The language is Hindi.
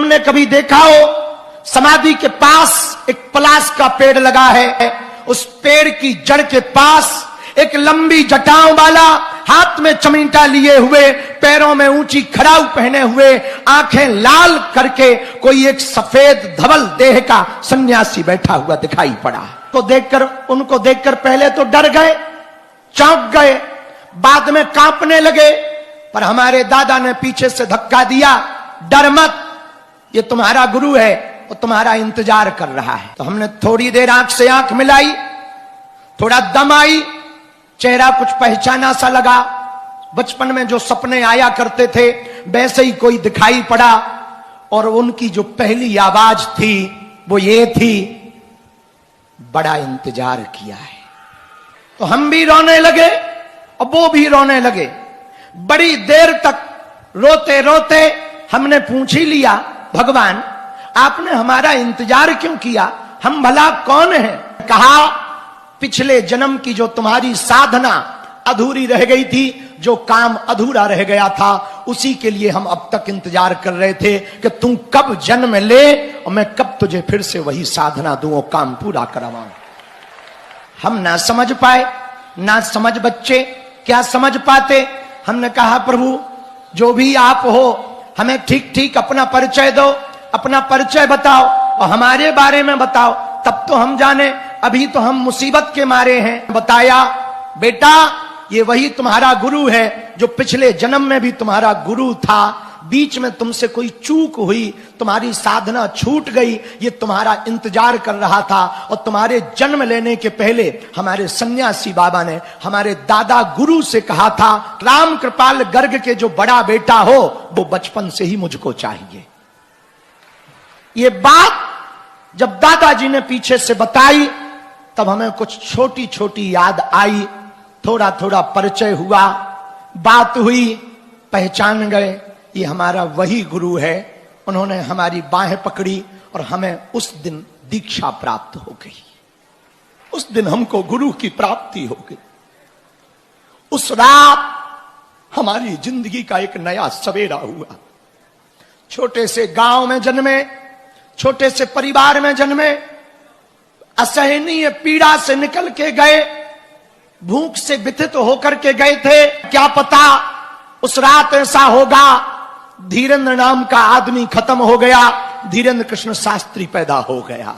तुमने कभी देखा हो, समाधि के पास एक पलाश का पेड़ लगा है, उस पेड़ की जड़ के पास एक लंबी जटाओं वाला, हाथ में चमीटा लिए हुए, पैरों में ऊंची खड़ाऊ पहने हुए, आंखें लाल करके कोई एक सफेद धवल देह का सन्यासी बैठा हुआ दिखाई पड़ा। उनको देखकर पहले तो डर गए, चौंक गए, बाद में कांपने लगे, पर हमारे दादा ने पीछे से धक्का दिया, डर मत, ये तुम्हारा गुरु है, वो तुम्हारा इंतजार कर रहा है। तो हमने थोड़ी देर आंख से आंख मिलाई, थोड़ा दम आई, चेहरा कुछ पहचाना सा लगा, बचपन में जो सपने आया करते थे वैसे ही कोई दिखाई पड़ा, और उनकी जो पहली आवाज थी वो ये थी, बड़ा इंतजार किया है। तो हम भी रोने लगे और वो भी रोने लगे। बड़ी देर तक रोते रोते हमने पूछ ही लिया, भगवान आपने हमारा इंतजार क्यों किया, हम भला कौन हैं? कहा, पिछले जन्म की जो तुम्हारी साधना अधूरी रह गई थी, जो काम अधूरा रह गया था, उसी के लिए हम अब तक इंतजार कर रहे थे कि तू कब जन्म ले और मैं कब तुझे फिर से वही साधना दूं और काम पूरा करवाऊं। हम ना समझ पाए, ना समझ बच्चे क्या समझ पाते। हमने कहा, प्रभु जो भी आप हो, हमें ठीक ठीक अपना परिचय दो, अपना परिचय बताओ और हमारे बारे में बताओ, तब तो हम जाने, अभी तो हम मुसीबत के मारे हैं। बताया, बेटा ये वही तुम्हारा गुरु है जो पिछले जन्म में भी तुम्हारा गुरु था, बीच में तुमसे कोई चूक हुई, तुम्हारी साधना छूट गई, ये तुम्हारा इंतजार कर रहा था। और तुम्हारे जन्म लेने के पहले हमारे सन्यासी बाबा ने हमारे दादा गुरु से कहा था, राम कृपाल गर्ग के जो बड़ा बेटा हो वो बचपन से ही मुझको चाहिए। ये बात जब दादाजी ने पीछे से बताई, तब हमें कुछ छोटी छोटी याद आई, थोड़ा थोड़ा परिचय हुआ, बात हुई, पहचान गए ये हमारा वही गुरु है। उन्होंने हमारी बाहें पकड़ी और हमें उस दिन दीक्षा प्राप्त हो गई। उस दिन हमको गुरु की प्राप्ति हो गई। उस रात हमारी जिंदगी का एक नया सवेरा हुआ। छोटे से गांव में जन्मे, छोटे से परिवार में जन्मे, असहनीय पीड़ा से निकल के गए, भूख से व्यथित होकर के गए थे। क्या पता उस रात ऐसा होगा, धीरेन्द्र नाम का आदमी खत्म हो गया, धीरेन्द्र कृष्ण शास्त्री पैदा हो गया।